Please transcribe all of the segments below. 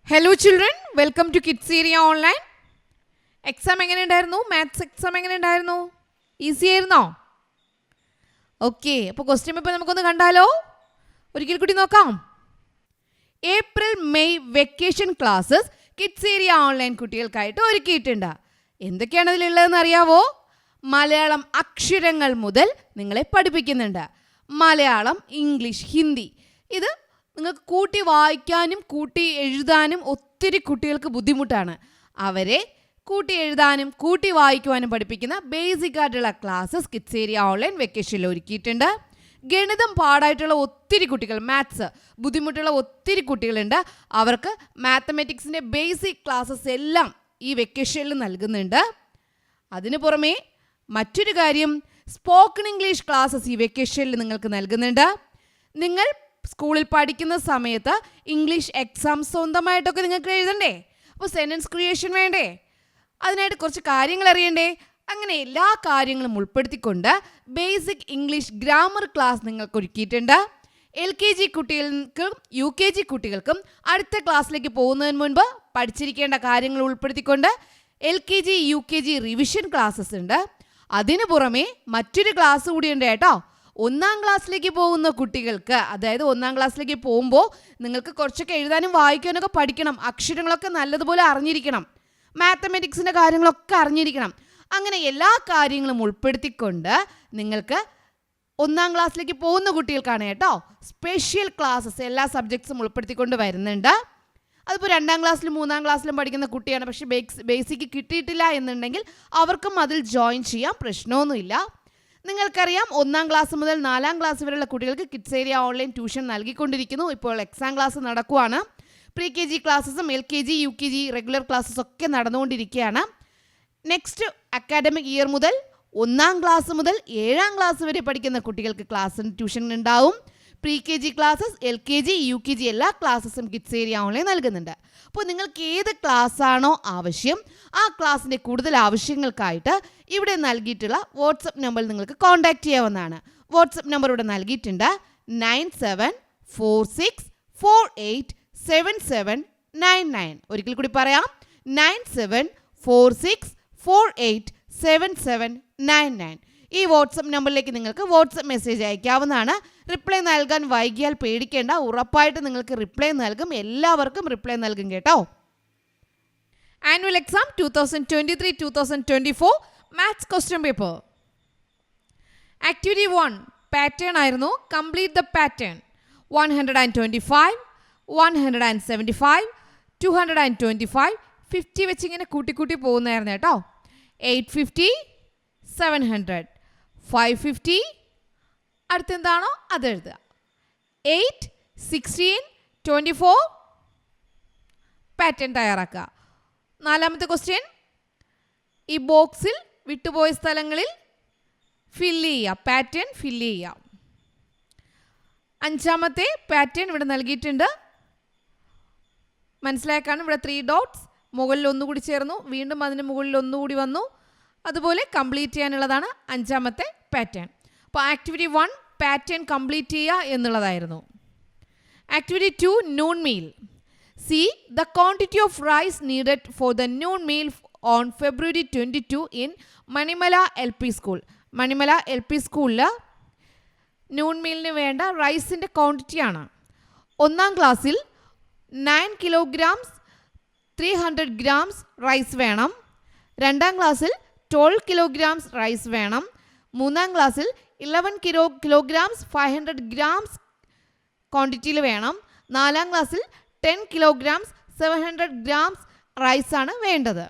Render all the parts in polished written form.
Hello children, welcome to Kids Area Online. Exam എങ്ങനെ ഉണ്ടായിരുന്നു? Maths exam എങ്ങനെ ഉണ്ടായിരുന്നു? ഈസി ആയിരുന്നോ? ഓക്കെ, അപ്പോൾ ക്വസ്റ്റ്യൻ പേപ്പർ നമുക്കൊന്ന് കണ്ടാലോ? ഒരിക്കൽ കൂടി നോക്കാം. April May vacation classes kids area online കുട്ടികൾക്കായിട്ട് ഒരുക്കിയിട്ടുണ്ട്. എന്തൊക്കെയാണ് അതിലുള്ളതെന്ന് അറിയാവോ? മലയാളം അക്ഷരങ്ങൾ മുതൽ നിങ്ങളെ പഠിപ്പിക്കുന്നുണ്ട്. മലയാളം, ഇംഗ്ലീഷ്, ഹിന്ദി. ഇത് നിങ്ങൾക്ക് കൂട്ടി വായിക്കാനും കൂട്ടി എഴുതാനും ഒത്തിരി കുട്ടികൾക്ക് ബുദ്ധിമുട്ടാണ്. അവരെ കൂട്ടി എഴുതാനും കൂട്ടി വായിക്കുവാനും പഠിപ്പിക്കുന്ന ബേസിക് ആയിട്ടുള്ള ക്ലാസ്സസ് കിഡ്സ് ഏരിയ ഓൺലൈൻ വെക്കേഷനിൽ ഒരുക്കിയിട്ടുണ്ട്. ഗണിതം പാടായിട്ടുള്ള ഒത്തിരി കുട്ടികൾ, മാത്സ് ബുദ്ധിമുട്ടുള്ള ഒത്തിരി കുട്ടികളുണ്ട്. അവർക്ക് മാത്തമാറ്റിക്സിൻ്റെ ബേസിക് ക്ലാസ്സസ് എല്ലാം ഈ വെക്കേഷനിൽ നൽകുന്നുണ്ട്. അതിനു പുറമെ മറ്റൊരു കാര്യം, സ്പോക്കൺ ഇംഗ്ലീഷ് ക്ലാസ്സസ് ഈ വെക്കേഷനിൽ നിങ്ങൾക്ക് നൽകുന്നുണ്ട്. നിങ്ങൾ സ്കൂളിൽ പഠിക്കുന്ന സമയത്ത് ഇംഗ്ലീഷ് എക്സാം സ്വന്തമായിട്ടൊക്കെ നിങ്ങൾക്ക് എഴുതണ്ടേ? അപ്പോൾ സെൻറ്റൻസ് ക്രിയേഷൻ വേണ്ടേ? അതിനായിട്ട് കുറച്ച് കാര്യങ്ങൾ അറിയണ്ടേ? അങ്ങനെ എല്ലാ കാര്യങ്ങളും ഉൾപ്പെടുത്തിക്കൊണ്ട് ബേസിക് ഇംഗ്ലീഷ് ഗ്രാമർ ക്ലാസ് നിങ്ങൾക്ക് ഒരുക്കിയിട്ടുണ്ട്. LKG കുട്ടികൾക്കും UKG കുട്ടികൾക്കും അടുത്ത ക്ലാസ്സിലേക്ക് പോകുന്നതിന് മുൻപ് പഠിച്ചിരിക്കേണ്ട കാര്യങ്ങൾ ഉൾപ്പെടുത്തിക്കൊണ്ട് LKG UKG റിവിഷൻ ക്ലാസ്സസ് ഉണ്ട്. അതിനു പുറമെ മറ്റൊരു ക്ലാസ് കൂടിയുണ്ട് കേട്ടോ. ഒന്നാം ക്ലാസ്സിലേക്ക് പോകുന്ന കുട്ടികൾക്ക്, അതായത് ഒന്നാം ക്ലാസ്സിലേക്ക് പോകുമ്പോൾ നിങ്ങൾക്ക് കുറച്ചൊക്കെ എഴുതാനും വായിക്കാനൊക്കെ പഠിക്കണം. അക്ഷരങ്ങളൊക്കെ നല്ലതുപോലെ അറിഞ്ഞിരിക്കണം. മാത്തമാറ്റിക്സിൻ്റെ കാര്യങ്ങളൊക്കെ അറിഞ്ഞിരിക്കണം. അങ്ങനെ എല്ലാ കാര്യങ്ങളും ഉൾപ്പെടുത്തിക്കൊണ്ട് നിങ്ങൾക്ക് ഒന്നാം ക്ലാസ്സിലേക്ക് പോകുന്ന കുട്ടികൾക്കാണ് കേട്ടോ സ്പെഷ്യൽ ക്ലാസ്സസ് എല്ലാ സബ്ജക്ട്സും ഉൾപ്പെടുത്തിക്കൊണ്ട് വരുന്നുണ്ട്. അതിപ്പോൾ രണ്ടാം ക്ലാസ്സിലും മൂന്നാം ക്ലാസ്സിലും പഠിക്കുന്ന കുട്ടിയാണ്, പക്ഷേ ബേസിക്ക് കിട്ടിയിട്ടില്ല എന്നുണ്ടെങ്കിൽ അവർക്കും അതിൽ ജോയിൻ ചെയ്യാം, പ്രശ്നമൊന്നുമില്ല. നിങ്ങൾക്കറിയാം, ഒന്നാം ക്ലാസ് മുതൽ 4ാം ക്ലാസ് വരെയുള്ള കുട്ടികൾക്ക് കിഡ്സ് ഏരിയ ഓൺലൈൻ ട്യൂഷൻ നൽകിക്കൊണ്ടിരിക്കുന്നു. ഇപ്പോൾ എക്സാം ക്ലാസ് നടക്കുവാണ്. പ്രീ-KG ക്ലാസ്സസും LKG UKG റെഗുലർ ക്ലാസ്സസ് ഒക്കെ നടന്നുകൊണ്ടിരിക്കുകയാണ്. നെക്സ്റ്റ് അക്കാഡമിക് ഇയർ മുതൽ 1ാം ക്ലാസ് മുതൽ 7ാം ക്ലാസ് വരെ പഠിക്കുന്ന കുട്ടികൾക്ക് ട്യൂഷൻ ഉണ്ടാവും. പ്രീ-KG ക്ലാസ്സസ്, LKG UKG എല്ലാ ക്ലാസ്സസും കിഡ്സ് ഏരിയ ഓൺലൈൻ നൽകുന്നുണ്ട്. അപ്പോൾ നിങ്ങൾക്ക് ഏത് ക്ലാസ്സാണോ ആവശ്യം, ആ ക്ലാസ്സിൻ്റെ കൂടുതൽ ആവശ്യങ്ങൾക്കായിട്ട് ഇവിടെ നൽകിയിട്ടുള്ള വാട്സപ്പ് നമ്പറിൽ നിങ്ങൾക്ക് കോൺടാക്റ്റ് ചെയ്യാവുന്നതാണ്. വാട്സപ്പ് നമ്പർ ഇവിടെ നൽകിയിട്ടുണ്ട്. 9746487799. ഒരിക്കൽ കൂടി പറയാം, 9746487799. ഈ വാട്സപ്പ് നമ്പറിലേക്ക് നിങ്ങൾക്ക് വാട്സപ്പ് മെസ്സേജ് അയക്കാവുന്നതാണ്. റിപ്ലൈ നൽകാൻ വൈകിയാൽ പേടിക്കേണ്ട, ഉറപ്പായിട്ട് നിങ്ങൾക്ക് റിപ്ലൈ നൽകും. എല്ലാവർക്കും റിപ്ലൈ നൽകും കേട്ടോ. Annual exam 2023-2024 maths question paper. Activity 1 pattern ആയിരുന്നു. Complete the pattern. 125, 175, 225, 50 വെച്ച് ഇങ്ങനെ കൂട്ടി പോകുന്നതായിരുന്നു കേട്ടോ. 850, 700, 550, അടുത്തെന്താണോ അത് എഴുതുക. 8, 16, 24 പാറ്റേൺ തയ്യാറാക്കുക. 4ാമത്തെ ക്വസ്റ്റ്യൻ, ഈ ബോക്സിൽ വിട്ടുപോയ സ്ഥലങ്ങളിൽ ഫില്ല് ചെയ്യുക, പാറ്റേൺ ഫില്ല് ചെയ്യുക. 5ാമത്തെ പാറ്റേൺ ഇവിടെ നൽകിയിട്ടുണ്ട്. മനസ്സിലാക്കാണ്. ഇവിടെ 3 ഡോട്ട്സ് മുകളിൽ ഒന്നുകൂടി ചേർന്നു, വീണ്ടും അതിന് മുകളിൽ ഒന്നുകൂടി വന്നു. അതുപോലെ കംപ്ലീറ്റ് ചെയ്യാനുള്ളതാണ് 5ാമത്തെ പാറ്റേൺ. അപ്പോൾ ആക്ടിവിറ്റി 1 പാറ്റേൺ കംപ്ലീറ്റ് ചെയ്യുക എന്നുള്ളതായിരുന്നു. Activity 2 noon meal. See the quantity of rice needed for the noon meal on February 22 in Manimala LP School. Manimala LP സ്കൂളിൽ noon mealന് വേണ്ട റൈസിൻ്റെ ക്വാണ്ടിറ്റിയാണ്. 1ാം ക്ലാസ്സിൽ 9 kilograms 300 grams റൈസ് വേണം. 2ാം ക്ലാസ്സിൽ 12 kilograms റൈസ് വേണം. 3ാം ക്ലാസ്സിൽ 11 kilograms 500 grams ക്വാണ്ടിറ്റിയിൽ വേണം. 4ാം ക്ലാസ്സിൽ 10 kilograms 700 grams റൈസാണ് വേണ്ടത്.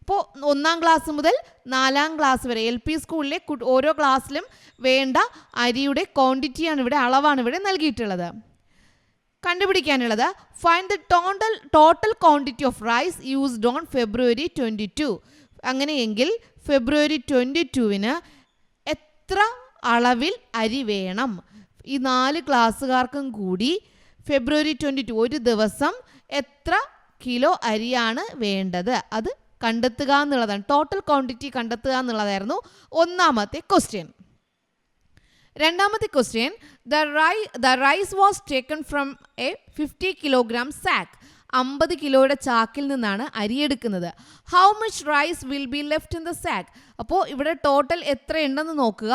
അപ്പോൾ 1ാം ക്ലാസ് മുതൽ 4ാം ക്ലാസ് വരെ LP സ്കൂളിലെ ഓരോ ക്ലാസ്സിലും വേണ്ട അരിയുടെ ക്വാണ്ടിറ്റിയാണ് ഇവിടെ, അളവാണ് ഇവിടെ നൽകിയിട്ടുള്ളത്. കണ്ടുപിടിക്കാനുള്ളത്, find the total quantity of rice used on February 22. അങ്ങനെയെങ്കിൽ ഫെബ്രുവരി 22-ന് എത്ര അളവിൽ അരി വേണം? ഈ 4 ക്ലാസ്സുകാർക്കും കൂടി February 22 ഒരു ദിവസം എത്ര കിലോ അരിയാണ് വേണ്ടത്, അത് കണ്ടെത്തുക എന്നുള്ളതാണ്. ടോട്ടൽ ക്വാണ്ടിറ്റി കണ്ടെത്തുക എന്നുള്ളതായിരുന്നു 1ാമത്തെ ക്വസ്റ്റ്യൻ. 2ാമത്തെ question, the rice was taken from a 50 kilogram sack. 50 കിലോയുടെ ചാക്കിൽ നിന്നാണ് അരിയെടുക്കുന്നത്. How much rice will be left in the sack? അപ്പോൾ ഇവിടെ ടോട്ടൽ എത്രയുണ്ടെന്ന് നോക്കുക.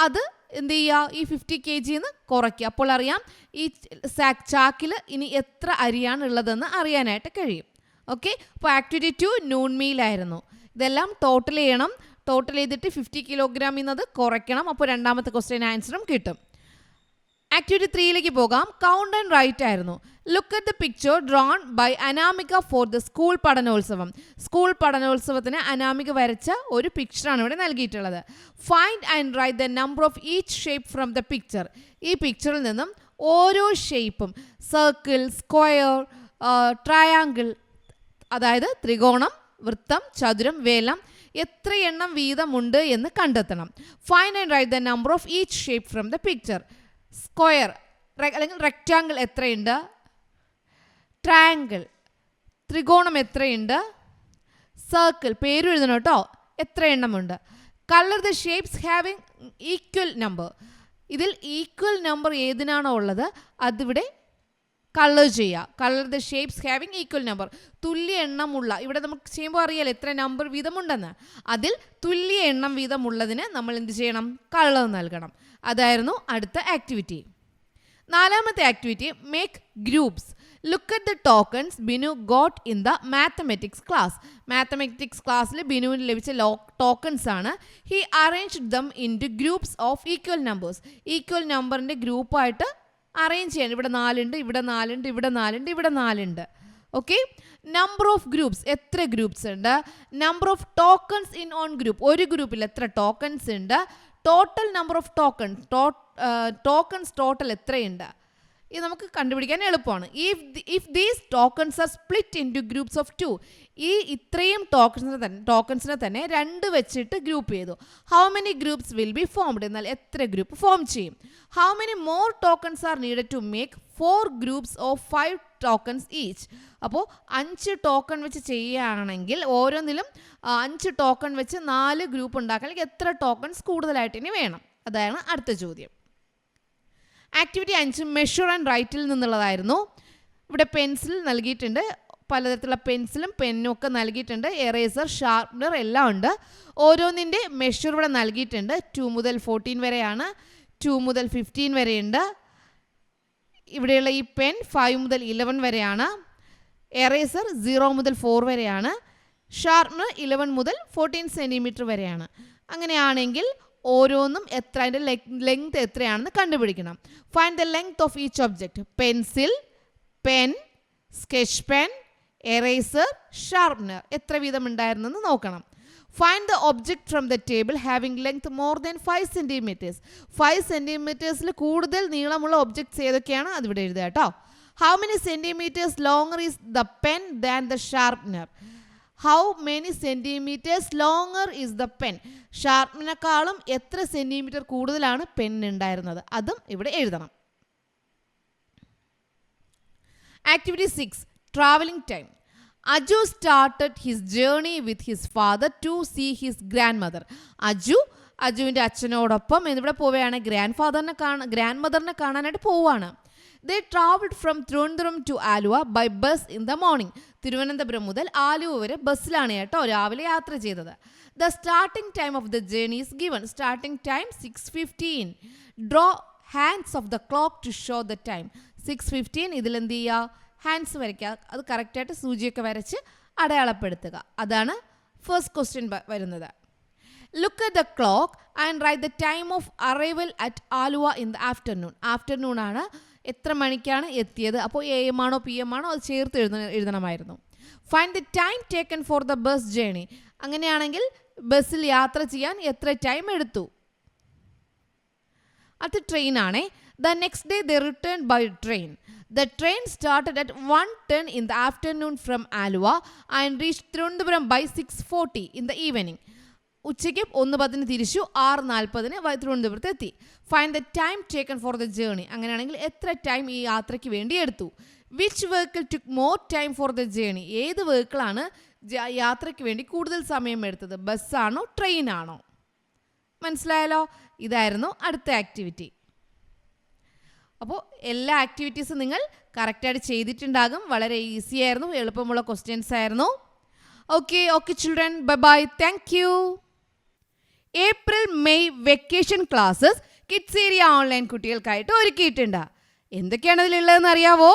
അത് എന്ത് ചെയ്യുക, ഈ 50 kg നിന്ന് കുറയ്ക്കുക. അപ്പോൾ അറിയാം ഈ ചാക്കിൽ ഇനി എത്ര അരിയാണ് ഉള്ളതെന്ന് അറിയാനായിട്ട് കഴിയും. ഓക്കെ, അപ്പോൾ ആക്ടിവിറ്റി 2 നൂൺ മീലായിരുന്നു. ഇതെല്ലാം ടോട്ടൽ ചെയ്യണം. ടോട്ടൽ ചെയ്തിട്ട് 50 കിലോഗ്രാമിൽ നിന്ന് അത് കുറയ്ക്കണം. അപ്പോൾ രണ്ടാമത്തെ ക്വസ്റ്റ്യൻ ആൻസറും കിട്ടും. ആക്ടിവിറ്റി 3ലേക്ക് പോകാം. കൗണ്ട് ആൻഡ് റൈറ്റ് ആയിരുന്നു. Look at the picture drawn by Anamika for the school പഠനോത്സവം. സ്കൂൾ പഠനോത്സവത്തിന് അനാമിക വരച്ച ഒരു പിക്ചറാണ് ഇവിടെ നൽകിയിട്ടുള്ളത്. Find and write the number of each shape from the picture. ഈ പിക്ചറിൽ നിന്നും ഓരോ ഷേപ്പും സർക്കിൾ, സ്ക്വയർ, ട്രയാങ്കിൾ, അതായത് ത്രികോണം, വൃത്തം, ചതുരം, വേലം എത്ര എണ്ണം വീതമുണ്ട് എന്ന് കണ്ടെത്തണം. Find and write the number of each shape from the picture. Square അല്ലെങ്കിൽ റെക്റ്റാങ്കിൾ എത്രയുണ്ട്, ട്രയാങ്കിൾ, ത്രികോണം എത്രയുണ്ട്, സർക്കിൾ പേര് എഴുതണം കേട്ടോ, എത്ര എണ്ണമുണ്ട്. Colour the shapes having equal number. ഇതിൽ ഈക്വൽ നമ്പർ ഏതിനാണോ ഉള്ളത് അതിവിടെ കളർ ചെയ്യുക. Colour the shapes having equal number. തുല്യ എണ്ണമുള്ള, ഇവിടെ നമുക്ക് ചെയ്യുമ്പോൾ അറിയാലോ എത്ര നമ്പർ വീതമുണ്ടെന്ന്. അതിൽ തുല്യ എണ്ണം വീതമുള്ളതിന് നമ്മൾ എന്ത് ചെയ്യണം, കളർ നൽകണം. അതായിരുന്നു അടുത്ത ആക്ടിവിറ്റി. നാലാമത്തെ activity make groups. Look at the tokens Binu got in the mathematics class. Mathematics ക്ലാസ്സിൽ ബിനുവിന് ലഭിച്ച ടോക്കൺസ് ആണ്. He arranged them in to groups of equal numbers. Equal നമ്പറിൻ്റെ ഗ്രൂപ്പായിട്ട് അറേഞ്ച് ചെയ്യാൻ. ഇവിടെ 4 ഉണ്ട്, ഇവിടെ 4 ഉണ്ട്, ഇവിടെ 4 ഉണ്ട്, ഇവിടെ 4 ഉണ്ട്. ഓക്കെ, നമ്പർ ഓഫ് ഗ്രൂപ്പ്സ് എത്ര ഗ്രൂപ്പ്സ് ഉണ്ട്. Number of tokens in one group, ഒരു ഗ്രൂപ്പിൽ എത്ര ടോക്കൺസ് ഉണ്ട്. Total number of tokens total എത്രയുണ്ട്. ഇത് നമുക്ക് കണ്ടുപിടിക്കാൻ എളുപ്പമാണ്. If these tokens are split into groups of 2. ഈ ഇത്രയും ടോക്കൺസിനെ തന്നെ 2 വെച്ചിട്ട് ഗ്രൂപ്പ് ചെയ്തു. How many groups will be formed? എന്നാൽ എത്ര ഗ്രൂപ്പ് ഫോം ചെയ്യും. How many more tokens are needed to make 4 groups of 5 tokens each. അപ്പോൾ 5 ടോക്കൺ വെച്ച് ചെയ്യുകയാണെങ്കിൽ ഓരോന്നിലും 5 ടോക്കൺ വെച്ച് 4 ഗ്രൂപ്പ് ഉണ്ടാക്കണമെങ്കിൽ എത്ര ടോക്കൺസ് കൂടുതലായിട്ട് ഇനി വേണം? അതാണ് അടുത്ത ചോദ്യം. ആക്ടിവിറ്റി 5 മെഷർ ആൻഡ് റൈറ്റിൽ നിന്നുള്ളതായിരുന്നു. ഇവിടെ പെൻസിൽ നൽകിയിട്ടുണ്ട്, പലതരത്തിലുള്ള പെൻസിലും പെന്നും ഒക്കെ നൽകിയിട്ടുണ്ട്. എറേസർ, ഷാർപ്നർ എല്ലാം ഉണ്ട്. ഓരോന്നിൻ്റെ മെഷർ ഇവിടെ നൽകിയിട്ടുണ്ട്. 2 മുതൽ 14 വരെയാണ്, 2 മുതൽ 15 വരെയുണ്ട്. ഇവിടെയുള്ള ഈ പെൻ 5 മുതൽ 11 വരെയാണ്. എറേസർ 0 മുതൽ 4 വരെയാണ്. ഷാർപ്നർ 11 മുതൽ 14 സെൻറ്റിമീറ്റർ വരെയാണ്. അങ്ങനെയാണെങ്കിൽ ഓരോന്നും എത്ര, അതിൻ്റെ ലെങ്ത് എത്രയാണെന്ന് കണ്ടുപിടിക്കണം. Find the length of each object. Pencil, pen, sketch pen, eraser, sharpener എത്ര വീതം ഉണ്ടായിരുന്നെന്ന് നോക്കണം. Find the object from the table having length more than 5 centimetres. 5 സെൻറ്റിമീറ്റേഴ്സിൽ കൂടുതൽ നീളമുള്ള ഒബ്ജക്ട്സ് ഏതൊക്കെയാണ് അതിവിടെ എഴുതുക കേട്ടോ. How many centimetres longer is the pen than the sharpener. How many centimetres longer is the pen. ഷാർപ്നറിനേക്കാളും എത്ര സെൻറ്റിമീറ്റർ കൂടുതലാണ് പെൻ ഉണ്ടായിരുന്നത് അതും ഇവിടെ എഴുതണം. Activity 6 travelling time. Aju started his journey with his father to see his grandmother. അജുവിൻ്റെ അച്ഛനോടൊപ്പം എന്നിവിടെ പോവുകയാണ്. ഗ്രാൻഡ് മദറിനെ കാണാനായിട്ട് പോവുകയാണ്. They traveled from Thiruvananthapuram to Aluva by bus in the morning. Thiruvananthapuram മുതൽ ആലുവ വരെ ബസ്സിലാണ് കേട്ടോ രാവിലെ യാത്ര ചെയ്തത്. The starting time of the journey is given. Starting time 6:15. Draw hands of the clock to show the time. 6:15 ഇതിൽ എന്ത് ചെയ്യുക, ഹാൻഡ്സ് വരയ്ക്കുക. അത് കറക്റ്റായിട്ട് സൂചിയൊക്കെ വരച്ച് അടയാളപ്പെടുത്തുക. അതാണ് ഫസ്റ്റ് ക്വസ്റ്റ്യൻ വരുന്നത്. Look at the clock and write the time of arrival at Alua in the afternoon. Afternoon ആണ്, എത്ര മണിക്കാണ് എത്തിയത്. അപ്പോൾ AM ആണോ PM ആണോ അത് ചേർത്ത് എഴുതണമായിരുന്നു. Find the time taken for the bus journey. അങ്ങനെയാണെങ്കിൽ ബസ്സിൽ യാത്ര ചെയ്യാൻ എത്ര ടൈം എടുത്തു. അത് ട്രെയിൻ ആണേ. The next day they return by train. The train started at 1:10 in the afternoon from Alua and reached Thiruvananthapuram by 6:40 in the evening. ഉച്ചയ്ക്ക് 1:10 തിരിച്ചു, 6:40 തിരുവനന്തപുരത്ത് എത്തി. Find the time taken for the journey. അങ്ങനെയാണെങ്കിൽ എത്ര time ഈ യാത്രയ്ക്ക് വേണ്ടി എടുത്തു. Which vehicle took more time for the journey. ഏത് വെഹിക്കിളാണ് യാത്രയ്ക്ക് വേണ്ടി കൂടുതൽ സമയം എടുത്തത്, ബസ്സാണോ ട്രെയിനാണോ? മനസ്സിലായല്ലോ. ഇതായിരുന്നു അടുത്ത ആക്ടിവിറ്റി. അപ്പോൾ എല്ലാ ആക്ടിവിറ്റീസും നിങ്ങൾ കറക്റ്റായിട്ട് ചെയ്തിട്ടുണ്ടാകും. വളരെ ഈസി ആയിരുന്നു, എളുപ്പമുള്ള ക്വസ്റ്റ്യൻസ് ആയിരുന്നു. Okay children, bye bye, thank you. April May vacation classes kids area online കുട്ടികൾക്കായിട്ട് ഒരുക്കിയിട്ടുണ്ട്. എന്തൊക്കെയാണ് അതിലുള്ളതെന്ന് അറിയാവോ?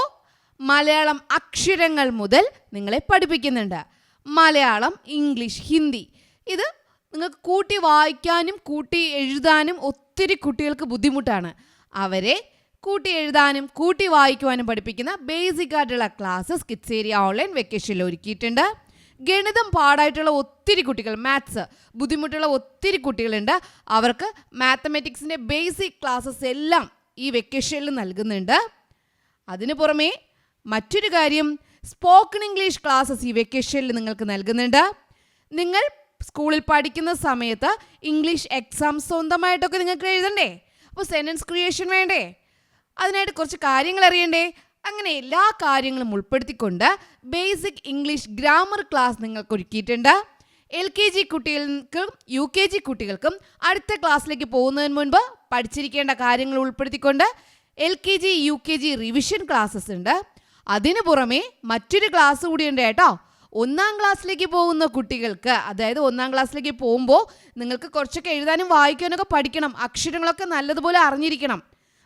മലയാളം അക്ഷരങ്ങൾ മുതൽ നിങ്ങളെ പഠിപ്പിക്കുന്നുണ്ട്. മലയാളം, ഇംഗ്ലീഷ്, ഹിന്ദി. ഇത് നിങ്ങൾക്ക് കൂട്ടി വായിക്കാനും കൂട്ടി എഴുതാനും ഒത്തിരി കുട്ടികൾക്ക് ബുദ്ധിമുട്ടാണ്. അവരെ കൂട്ടി എഴുതാനും കൂട്ടി വായിക്കുവാനും പഠിപ്പിക്കുന്ന ബേസിക് ആയിട്ടുള്ള ക്ലാസ്സസ് കിഡ്സ് ഏരിയ ഓൺലൈൻ വെക്കേഷനിൽ ഒരുക്കിയിട്ടുണ്ട്. ഗണിതം പാടായിട്ടുള്ള ഒത്തിരി കുട്ടികൾ, മാത്സ് ബുദ്ധിമുട്ടുള്ള ഒത്തിരി കുട്ടികളുണ്ട്. അവർക്ക് മാത്തമാറ്റിക്സിൻ്റെ ബേസിക് ക്ലാസ്സസ് എല്ലാം ഈ വെക്കേഷനിൽ നൽകുന്നുണ്ട്. അതിനു പുറമേ മറ്റൊരു കാര്യം, സ്പോക്കൺ ഇംഗ്ലീഷ് ക്ലാസ്സസ് ഈ വെക്കേഷനിൽ നിങ്ങൾക്ക് നൽകുന്നുണ്ട്. നിങ്ങൾ സ്കൂളിൽ പഠിക്കുന്ന സമയത്ത് ഇംഗ്ലീഷ് എക്സാം സ്വന്തമായിട്ടൊക്കെ നിങ്ങൾക്ക് എഴുതണ്ടേ? അപ്പോൾ സെൻറ്റൻസ് ക്രിയേഷൻ വേണ്ടേ? അതിനായിട്ട് കുറച്ച് കാര്യങ്ങൾ അറിയണ്ടേ? അങ്ങനെ എല്ലാ കാര്യങ്ങളും ഉൾപ്പെടുത്തിക്കൊണ്ട് ബേസിക് ഇംഗ്ലീഷ് ഗ്രാമർ ക്ലാസ് നിങ്ങൾക്ക് ഒരുക്കിയിട്ടുണ്ട്. LKG കുട്ടികൾക്കും UKG കുട്ടികൾക്കും അടുത്ത ക്ലാസ്സിലേക്ക് പോകുന്നതിന് മുൻപ് പഠിച്ചിരിക്കേണ്ട കാര്യങ്ങൾ ഉൾപ്പെടുത്തിക്കൊണ്ട് LKG UKG റിവിഷൻ ക്ലാസ്സസ് ഉണ്ട്. അതിനു പുറമെ മറ്റൊരു ക്ലാസ് കൂടിയുണ്ട് കേട്ടോ. 1ാം ക്ലാസ്സിലേക്ക് പോകുന്ന കുട്ടികൾക്ക്, അതായത് 1ാം ക്ലാസ്സിലേക്ക് പോകുമ്പോൾ നിങ്ങൾക്ക് കുറച്ചൊക്കെ എഴുതാനും വായിക്കാനൊക്കെ പഠിക്കണം. അക്ഷരങ്ങളൊക്കെ നല്ലതുപോലെ അറിഞ്ഞിരിക്കണം.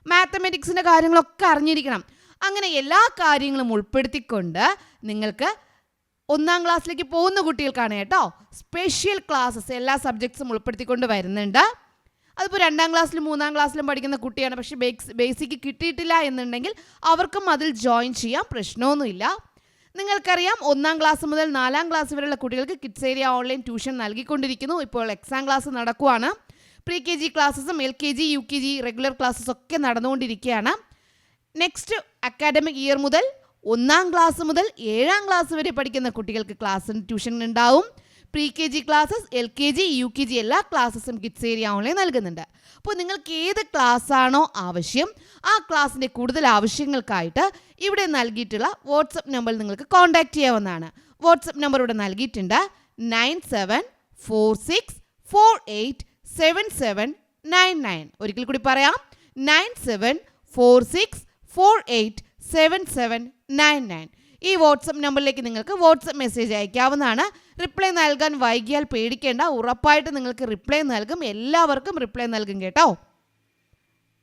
മാത്തമാറ്റിക്സിൻ്റെ കാര്യങ്ങളൊക്കെ അറിഞ്ഞിരിക്കണം. അങ്ങനെ എല്ലാ കാര്യങ്ങളും ഉൾപ്പെടുത്തിക്കൊണ്ട് നിങ്ങൾക്ക് 1ാം ക്ലാസ്സിലേക്ക് പോകുന്ന കുട്ടികൾക്കാണ് കേട്ടോ സ്പെഷ്യൽ ക്ലാസ്സസ് എല്ലാ സബ്ജക്ട്സും ഉൾപ്പെടുത്തിക്കൊണ്ട് വരുന്നുണ്ട്. അതിപ്പോൾ 2ാം ക്ലാസ്സിലും 3ാം ക്ലാസ്സിലും പഠിക്കുന്ന കുട്ടിയാണ്, പക്ഷേ ബേസിക് കിട്ടിയിട്ടില്ല എന്നുണ്ടെങ്കിൽ അവർക്കും അതിൽ ജോയിൻ ചെയ്യാം, പ്രശ്നമൊന്നുമില്ല. നിങ്ങൾക്കറിയാം 1ാം ക്ലാസ് മുതൽ 4ാം ക്ലാസ് വരെയുള്ള കുട്ടികൾക്ക് കിഡ്സ് ഏരിയ ഓൺലൈൻ ട്യൂഷൻ നൽകിക്കൊണ്ടിരിക്കുന്നു. ഇപ്പോൾ എക്സാം ക്ലാസ് നടക്കുവാണ്. പ്രീ KG ക്ലാസ്സസും LKG UKG റെഗുലർ ക്ലാസ്സസ് ഒക്കെ നടന്നുകൊണ്ടിരിക്കുകയാണ്. നെക്സ്റ്റ് അക്കാഡമിക് ഇയർ മുതൽ 1ാം ക്ലാസ് മുതൽ 7ാം ക്ലാസ് വരെ പഠിക്കുന്ന കുട്ടികൾക്ക് ക്ലാസ് ട്യൂഷൻ ഉണ്ടാവും. Pre KG classes, LKG UKG എല്ലാ ക്ലാസ്സസും കിഡ്സ് ഏരിയ ഓൺലൈൻ നൽകുന്നുണ്ട്. അപ്പോൾ നിങ്ങൾക്ക് ഏത് ക്ലാസ്സാണോ ആവശ്യം ആ ക്ലാസ്സിൻ്റെ കൂടുതൽ ആവശ്യങ്ങൾക്കായിട്ട് ഇവിടെ നൽകിയിട്ടുള്ള വാട്സപ്പ് നമ്പറിൽ നിങ്ങൾക്ക് കോൺടാക്റ്റ് ചെയ്യാവുന്നതാണ്. വാട്സപ്പ് നമ്പർ ഇവിടെ നൽകിയിട്ടുണ്ട്. 9746487799. ഒരിക്കൽ കൂടി പറയാം, 9746487799. ഈ വാട്സപ്പ് നമ്പറിലേക്ക് നിങ്ങൾക്ക് വാട്സപ്പ് മെസ്സേജ് അയക്കാവുന്നതാണ്. റിപ്ലൈ നൽകാൻ വൈകിയാൽ പേടിക്കേണ്ട, ഉറപ്പായിട്ട് നിങ്ങൾക്ക് റിപ്ലൈ നൽകും. എല്ലാവർക്കും റിപ്ലൈ നൽകും കേട്ടോ.